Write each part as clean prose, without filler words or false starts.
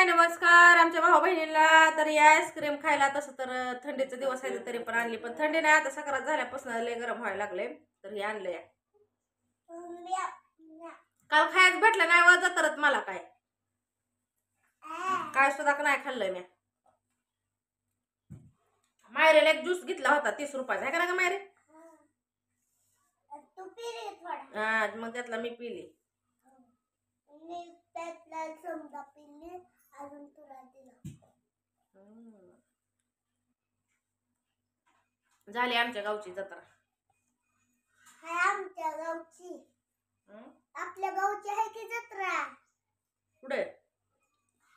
हाय नमस्कार आमच्या भाऊ बहिणीला. तर या आईस्क्रीम खायला. तसं तर थंडीचा दिवस आहे तरी पण आणली, पण थंडी नाही आता सकरात झाल्यापासून लय गरम व्हायला लागले. तर हे आणलंय. काल खायच भेटलं नाही व जत्रत मला काय सुद्धा नाही खाल्लंय मी. मायरेला एक ज्यूस घेतला होता 30 रुपयाचा, आहे का ना मायरे? हा मग त्यातला मी पिली. झाली आमच्या गावची जत्रा. आमच्या गावची आपल्या गावची आहे की जत्रा? कुठे?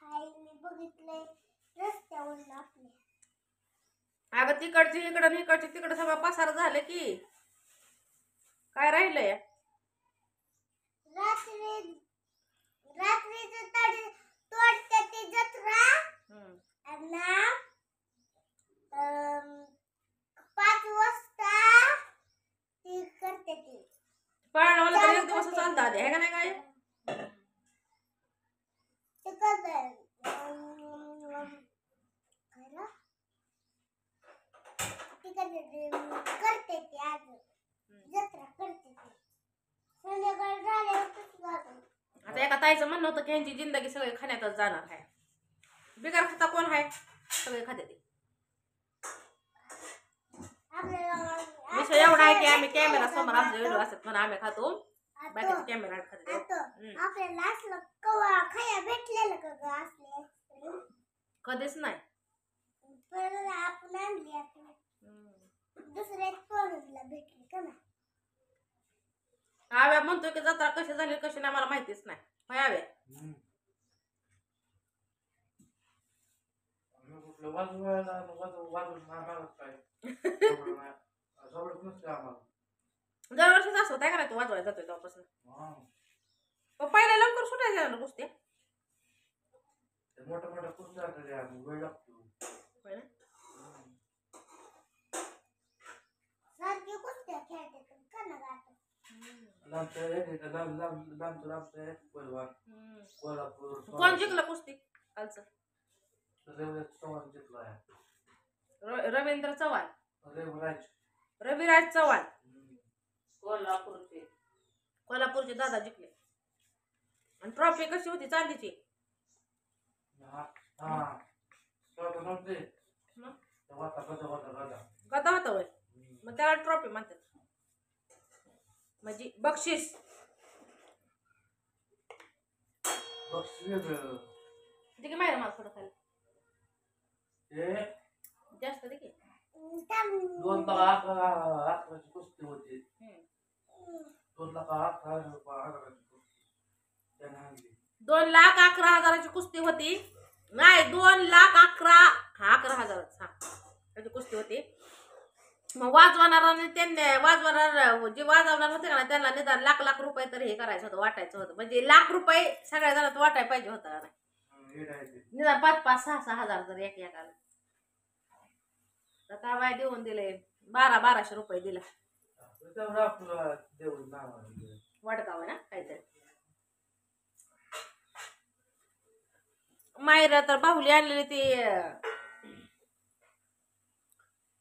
हाय मी बघितलंय रस्त्यावरून आपल्या. अगं तिकडची इकडं इकडची तिकडं सगळं पसार झालं की काय राहिलंय? रात्रीचं तोडते ती जत्रा आणि 5 वाजता ती करते ती. पाळणावाला तर एक दिवस चालता आले, आहे का नाही काय? ते करते ती आज जत्रा करते ती. संध्याकाळ झाल्यावर आता एका ताईचं म्हणणं होतं की यांची जिंदगी सगळे खाण्यातच जाणार आहे. बिगर खाता कोण आहे? सगळे खाते ते. विषय एवढा आहे की आम्ही कॅमेरा समोर आमचे व्हिडिओ असतात म्हणून आम्ही खातो, बाकीचे कॅमेरा खाते. आपल्याला असलं कवा खाया भेटलेलं का ग? असले कधीच नाही. पण आपण आणली आपण दुसऱ्या पोराला भेटली का ना? आव्या म्हणतोय की जत्रा कशी झाली कशी नाही मला माहितीच नाही. होय आव्या? दरवर्षीच असं होत आहे का नाही? तू वाजवायला जातोय तेव्हापासून. पहिल्या लवकर सुटायचं ना कुस्त्या. मोठ्या मोठ्या कुस्त्या वेळ लागतो. सारखी कुस्त्या खेळते का ना गात? कोण जिंकलं कुस्ती कालचं? रवींद्र चव्हाण, रविराज चव्हाण कोल्हापूरचे दादा जिंकले. आणि ट्रॉफी कशी होती? चांदीची. गदा होता वय. मग त्याला ट्रॉफी म्हणतात, म्हणजे बक्षीस. दे की माहिती मला थोडं खायला. जास्त दे की. 2,11,000 कुस्ती होती. 2,11,000 कुस्ती होती. नाही 2,11,000 कुस्ती होती. मग वाजवणाराने त्यांनी जे वाजवणार होते ना त्यांना निदान लाख रुपये तर हे करायचं होतं, वाटायचं होतं. म्हणजे लाख रुपये सगळ्या जणांत वाटायला पाहिजे होतं का नाही? निदान 5-5, 6-6 हजार जर एकाला. तर काय बाय देऊन दिले 1200 रुपये दिला. वडगाव ना काहीतरी. मायरा तर बाहुली आणलेली ती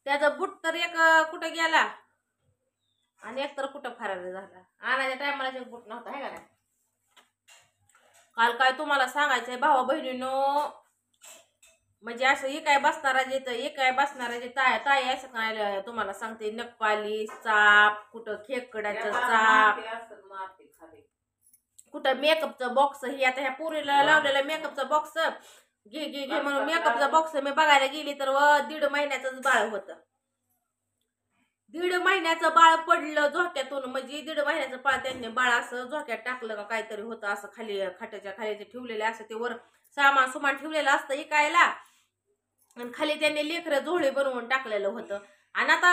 त्याचा बुट तर एक कुठं गेला आणि एक तर कुठं फरार झाला. आणायच्या टायमाला एक बुट नव्हता, आहे का नाही? काल काय तुम्हाला सांगायचंय भावा बहिणीनो, म्हणजे असं एकाय बसणारा जे ताई असं काय तुम्हाला सांगते. नखपाली चाप, कुठं खेकड्याचं चाप, कुठं मेकअपचं बॉक्स. ही आता ह्या पुरीला लावलेला मेकअपचा बॉक्स घे म्हणून मेकअपचा बॉक्स मी बघायला गेली तर 1.5 महिन्याचंच बाळ होतं. 1.5 महिन्याचं बाळ पडलं झोक्यातून. म्हणजे 1.5 महिन्याचं बाळ त्यांनी बाळ असं झोक्यात टाकलं का काहीतरी होतं. असं खाली खाट्याच्या खाली ठेवलेले असं ते वर सामान ठेवलेलं असतं इकायला, आणि खाली त्यांनी लेकरं झोळी बनवून टाकलेलं होतं. आणि आता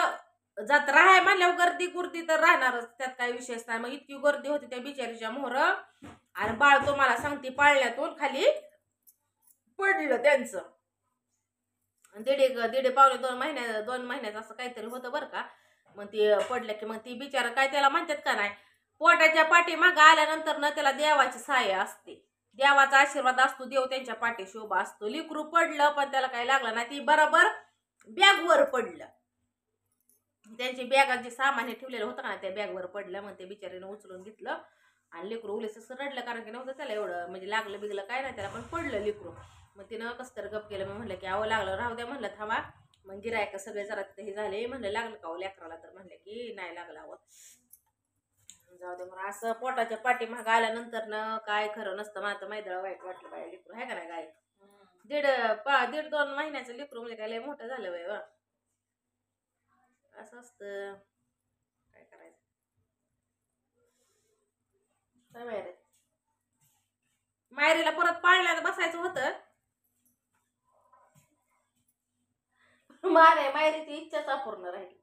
जत्रा आहे म्हणल्यावर गर्दी कुर्ती तर राहणारच, त्यात काही विशेष नाही. मग इतकी गर्दी होती त्या बिचारीच्या मोहर. आणि बाळ तुम्हाला सांगते पाळण्यातून खाली पडलं त्यांचं. 2 महिन्याचं असं काहीतरी होतं बरं का. मग ते पडलं की मग ती बिचारा काय त्याला म्हणतात का नाही, पोटाच्या पाठी मागं आल्यानंतर ना त्याला देवाची साय असते. देवाचा आशीर्वाद असतो, देव त्यांच्या पाठीशी उभा असतो. लेकरू पडलं पण त्याला काही लागलं नाही, ती बरोबर बॅगवर पडलं. त्यांची बॅगात जे सामान हे ठेवलेलं होतं ना त्या बॅगवर पडलं. मग ते बिचारीनं उचलून घेतलं आणि लेकरू उलेस रडलं, कारण की नव्हतं त्याला एवढं म्हणजे लागलं बिगलं काय नाही त्याला, पण पडलं लेकरू. मग तिनं कसं तर गप केलं. मग म्हणलं की अहो लागलं राहू द्या म्हणलं, थांबा. मग गिरायक सगळे जरा तिथे हे झाले. म्हणलं लागलं का लेकराला, तर म्हणलं की नाही लागलं. अहो जाऊ दे. मग असं पोटाच्या पाठीमागं आल्यानंतर ना काय खरं नसतं. मला तर मैदळ वाईट वाटलं बाया, लेकरू आहे का नाही गाय. दीड 2 महिन्याचं लेकरू म्हणजे काय लय मोठं झालं बाई वा. असं असतं, काय करायचं. काय माहिती मायरीला परत पाळण्यात बसायचं होतं. मायरीची इच्छाच अपूर्ण राहिली,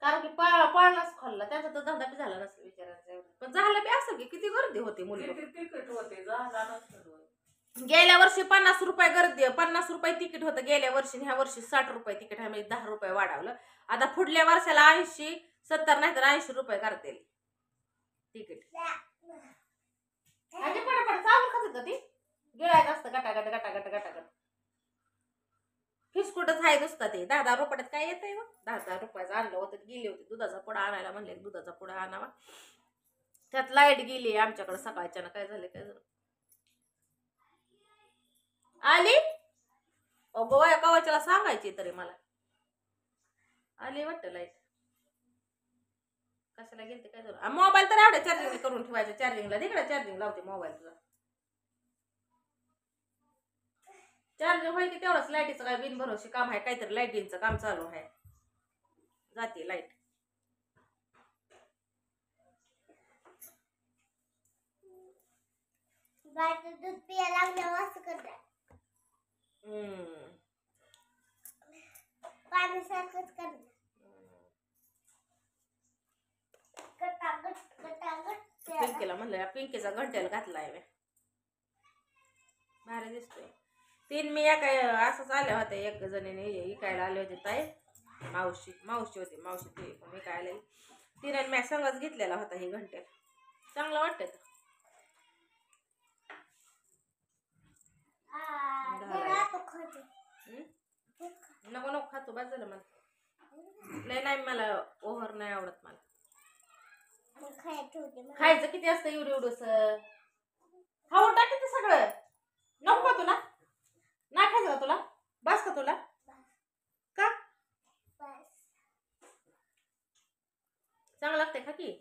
कारण की पाळणाच खोलला. त्याचा तर धंदा बी झाला नसेल विचारायचं. पण झालं बी असं की किती गर्दी होती मुली. तिकीट होते झाला नसतं. गेल्या वर्षी 50 रुपये गर्दी, 50 रुपये तिकीट होतं गेल्या वर्षी. ह्या वर्षी 60 रुपये तिकीट आहे, म्हणजे 10 रुपये वाढवलं. आता पुढल्या वर्षाला 80, 70 नाही तर 80 रुपये करतील तिकीट. आणि पटापट चालू खात होतं ती गिळायचं असतं गटागट गटागट गटागट. फिस्कुटच आहे नुसतं ते. 10 रुपयात काय येत आहे. 10 रुपयाचं आणलं होतं. गेली होती दुधाचा पुडा आणायला, म्हणले दुधाचा पुडा आणावा. त्यात लाईट गेली आमच्याकडे सकाळच्यानं. काय झालं काय झालं आली गोवा कवाच्याला सांगायची तरी मला. आली वाटतं लाईट. कशाला गेलते काय झालं. मोबाईल तर एवढ्या चार्जिंग करून ठेवायचं. चार्जिंगला तिकडे चार्जिंग लावते मोबाईल तुझा. चार्जिंग होईल की तेवढंच. लाईटीचं काय बिनभरोशी काम आहे, काहीतरी लाईटीचं काम चालू आहे. जाते लाईट. गायचं दूध पिया लागल्यावर असं करतात. पाण्यासारखंच करतात. गटागट गटागट. पिंकीला म्हणलं पिंकीचा घंट्याला घातलाय मी. भारी दिसतोय. 3 मी काय असंच आल्या होत्या. एक जणीने इकायला आले होते ताई. मावशी होती. मावशी ते मी काय आले. तिने मी संगच घेतलेला होता हे घंटे. चांगलं वाटतं. नको नको खातो बस झालं मला. लय नाही मला ओव्हर नाही आवडत मला. खायचं किती असतं एवढंस खाऊन टाक ते सगळं. नको का तुला, नाही खायचं का तुला, बस का तुला का चांगलं लागतंय. खा की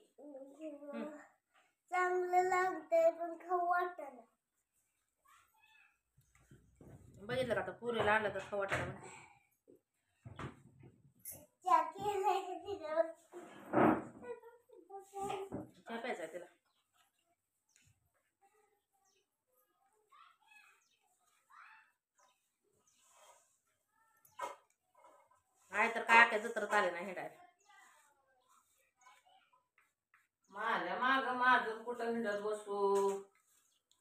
चांगलं लागतंय पण खाऊ वाटत. बघितलं का आता पुरीला आणलं तर खाऊ वाटलं म्हणते. चहा प्यायचा तिला. आहे तर काय काय जत्रत आले नाही हे डायरेक्ट. माझ्या माझं कुठं हिंडत बसू.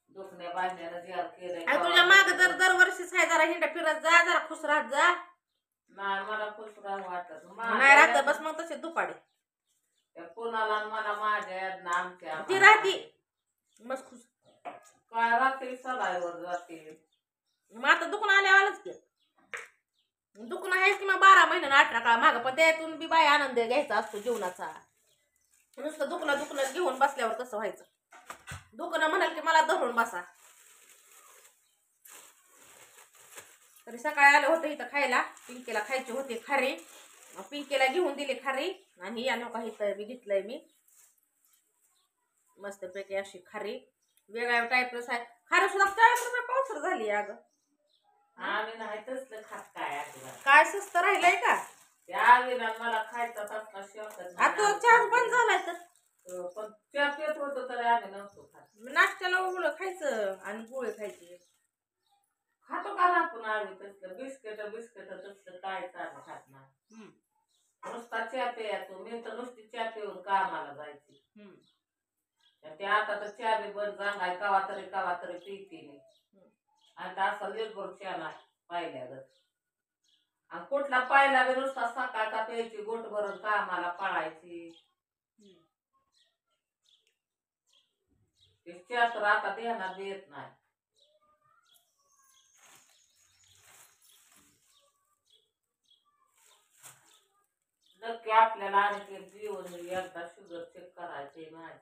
दुखण्या बांधण्याला तयार केलंय. तुझ्या माग दरवर्षीच आहे. जरा हिंडा फिरत जा, जरा खुश राहत जा. नाही मला खुश राहू वाटत नाही राहत बस मग तसे दुपाडी. कोणाला मला माझ्या आमच्या ती राहती मस्त खुश. काय रात्री सदाईवर जाते. मग आता दुखून आल्यावालच की. दुखणं आहेच की मग 12 महिन्यानं 18 काळ माग. पण त्यातून बी बाय आनंद घ्यायचा असतो जीवनाचा. नुसतं दुखणं घेऊन बसल्यावर कसं व्हायचं. दुखणं म्हणाल की मला धरून बसा. तरी सकाळी आलं होतं इथं खायला. पिंकीला खायची होती खारी. पिंकीला घेऊन दिली खारी. आणि या नका इथं बी घेतलंय मी मस्तपैकी अशी खारी. वेगळ्या टाईपच आहे खारी सुद्धा. 40 रुपये पावसर झाली अगं. आम्ही नाही तसलं खात काय. काय स्वस्त राहिलंय का त्या मला खायचा तसला शौक. आता चहा बंद झालाय तर. पण त्या पेत होतं तर आम्ही नव्हतो खात. नाश्त्याला उघड खायचं आणि गोळे खायचे. खातो का आपण आम्ही तसलं बिस्किट तसलं काय चालू खात नाही. नुसता चहा प्यायचो. मी तर नुसती चहा पिऊन कामाला जायची. ते आता तर चहा बी बंद सांगाय कवा तरी पिते मी. आता असं लेटभर चहा नाही पाहिल्यागत. आणि कुठला पाहिला बी नुसता सकाळचा प्यायची गोट भरून कामाला पळायची. ते चहा तर आता ध्यानात येत नाही. नक्की आपल्याला आणि जीवन एकदा शुगर चेक करायचे माझे.